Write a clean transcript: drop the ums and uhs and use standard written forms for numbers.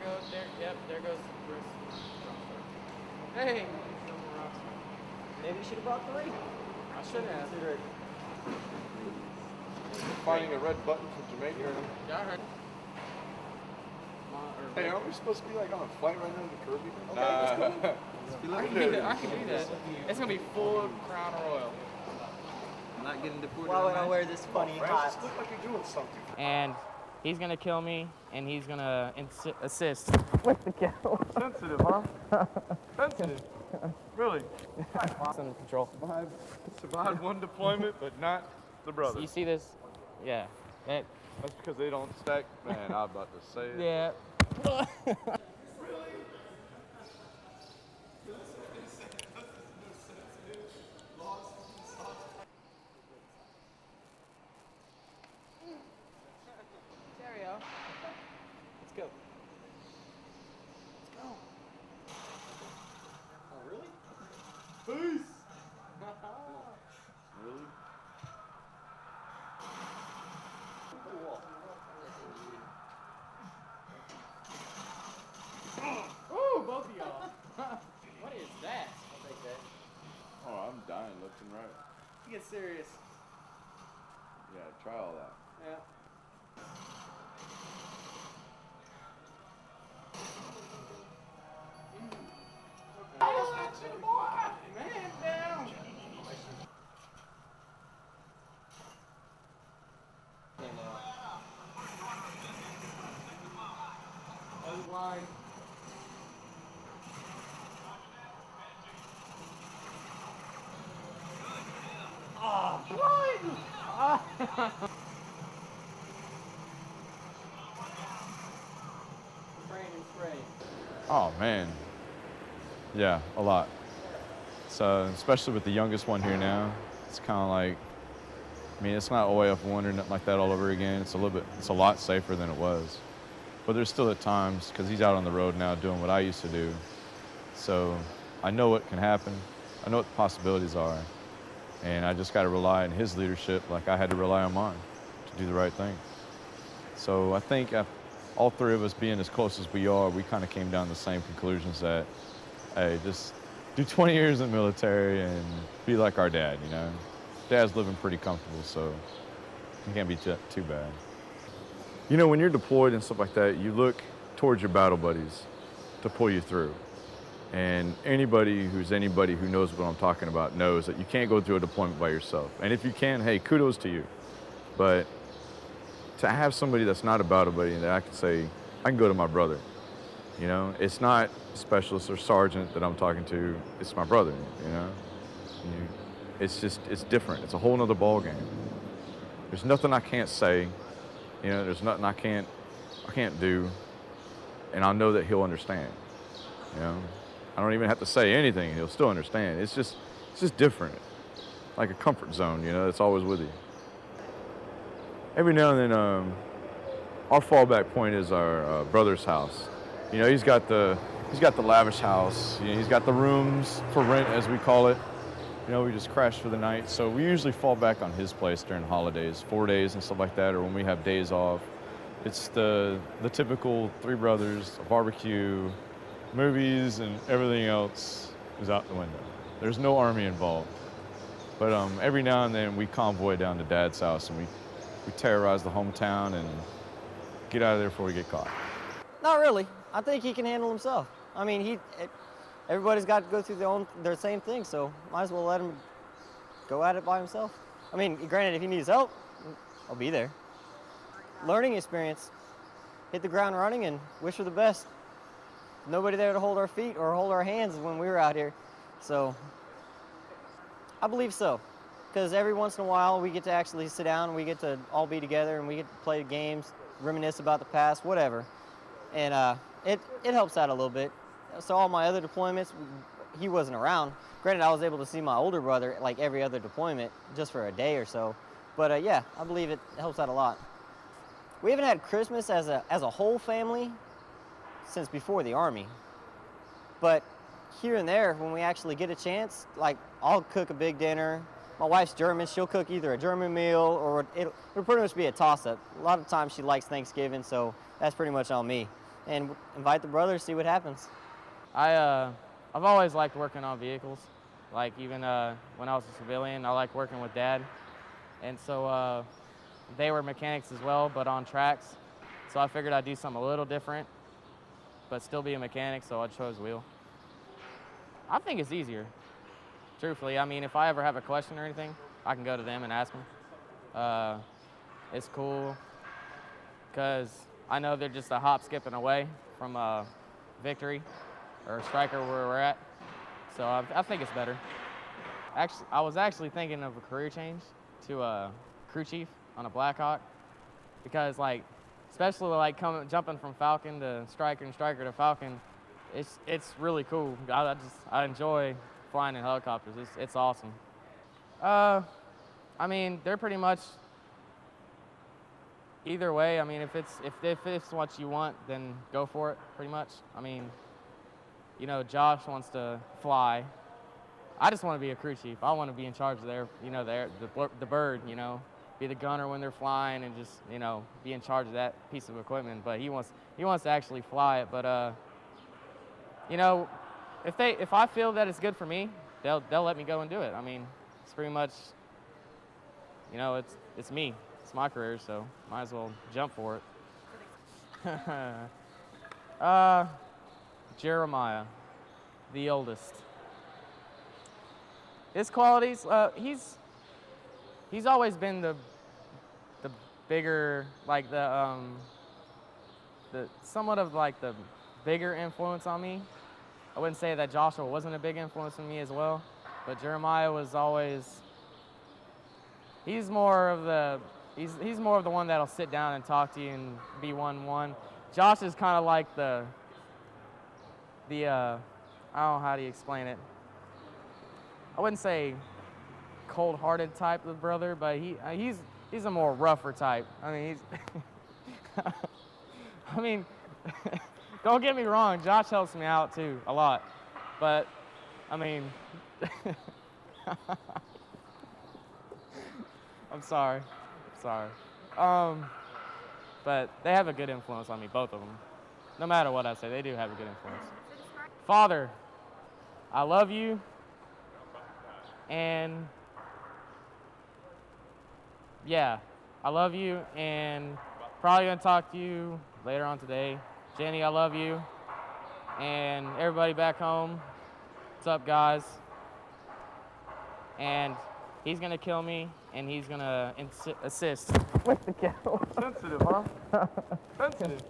goes, yep, there goes Chris. Hey! Maybe you should have brought 3. I should have. Consider it. Finding a red button for Jamaica. Yeah, I heard. Hey, aren't we supposed to be like on a flight right now to Kirby? Okay, that's cool. I can do that. I can do that. It's gonna be full of Crown Royal. I'm not getting deported. Why would I wear this funny hat? Francis, look like you're doing something. And he's gonna kill me, and he's gonna assist with the kill. Sensitive, huh? Sensitive. Really? It's under control. Survived one deployment, but not the brother. You see this? Yeah. That, That's because they don't stack. Man, I was about to say it. yeah. Stereo. Let's go. Let's go. Oh, really? Peace. Really? Ooh, both of y'all. What is that? I'll take that. Oh, I'm dying left and right. You get serious. Yeah, try all that. Yeah. Man down. Line. Oh, what? Spraying and spraying. Oh man, yeah, a lot. So especially with the youngest one here now, it's kind of like, I mean, it's not all the way up one or nothing like that all over again. It's a lot safer than it was. But there's still at times, because he's out on the road now doing what I used to do. So I know what can happen. I know what the possibilities are. And I just got to rely on his leadership like I had to rely on mine to do the right thing. So I think all 3 of us being as close as we are, we kind of came down to the same conclusions that, hey, just do 20 years in the military and be like our dad, you know? Dad's living pretty comfortable, so it can't be too bad. You know, when you're deployed and stuff like that, you look towards your battle buddies to pull you through. And anybody who knows what I'm talking about knows that you can't go through a deployment by yourself. And if you can, hey, kudos to you. But to have somebody that's not a battle buddy that I can say, I can go to my brother. You know, it's not specialist or sergeant that I'm talking to, it's my brother, you know? It's different. It's a whole nother ball game. There's nothing I can't say. You know, there's nothing I can't do, and I know that he'll understand. You know, I don't even have to say anything; he'll still understand. It's just different, like a comfort zone. You know, it's always with you. Every now and then, our fallback point is our brother's house. You know, he's got the lavish house. You know, he's got the rooms for rent, as we call it. You know, we just crashed for the night. So we usually fall back on his place during holidays, 4 days and stuff like that, or when we have days off. It's the typical 3 brothers, a barbecue, movies, and everything else is out the window. There's no Army involved. But every now and then we convoy down to Dad's house and we terrorize the hometown and get out of there before we get caught. Not really. I think he can handle himself. I mean, everybody's got to go through their same thing, so might as well let him go at it by himself. I mean, granted, if he needs help, I'll be there. Learning experience. Hit the ground running and wish for the best. Nobody there to hold our feet or hold our hands when we were out here. So, I believe so. Because every once in a while, we get to actually sit down, we get to all be together, and we get to play games, reminisce about the past, whatever. And it helps out a little bit. So all my other deployments, he wasn't around. Granted, I was able to see my older brother like every other deployment just for a day or so. But yeah, I believe it helps out a lot. We haven't had Christmas as a whole family since before the Army. But here and there, when we actually get a chance, like I'll cook a big dinner. My wife's German, she'll cook either a German meal or it'll pretty much be a toss-up. A lot of times she likes Thanksgiving, so that's pretty much on me. and invite the brothers, see what happens. I've always liked working on vehicles. Like even when I was a civilian, I liked working with Dad, and so they were mechanics as well, but on tracks. So I figured I'd do something a little different, but still be a mechanic. So I chose wheel. I think it's easier, truthfully. I mean, if I ever have a question or anything, I can go to them and ask them. It's cool because I know they're just a hop, skipping away from victory or striker where we're at. So I think it's better. Actually, I was actually thinking of a career change to a crew chief on a Blackhawk because, like, especially like jumping from Falcon to striker and striker to Falcon, it's really cool. I enjoy flying in helicopters. It's awesome. I mean, they're pretty much either way. I mean, if it's what you want, then go for it. Pretty much. I mean, you know, Josh wants to fly. I just want to be a crew chief. I want to be in charge of the bird. You know, be the gunner when they're flying and just, you know, be in charge of that piece of equipment. But he wants to actually fly it. But you know, if I feel that it's good for me, they'll let me go and do it. I mean, it's pretty much, you know, it's me. It's my career, so might as well jump for it. Jeremiah, the oldest. His qualities, he's always been the bigger, like the somewhat of like the bigger influence on me. I wouldn't say that Joshua wasn't a big influence on me as well, but Jeremiah was always. He's more of the one that'll sit down and talk to you and be one-one. Josh is kind of like the I don't know how do you explain it. I wouldn't say cold-hearted type of brother, but he's a more rougher type. I mean, I mean, don't get me wrong, Josh helps me out too a lot, but I mean, I'm sorry. But they have a good influence on me, both of them. No matter what I say, they do have a good influence. Father, I love you, and yeah, I love you, and probably gonna talk to you later on today. Jenny, I love you, and everybody back home, what's up, guys? And he's gonna kill me, and he's gonna assist with the kill. Sensitive, huh? Sensitive.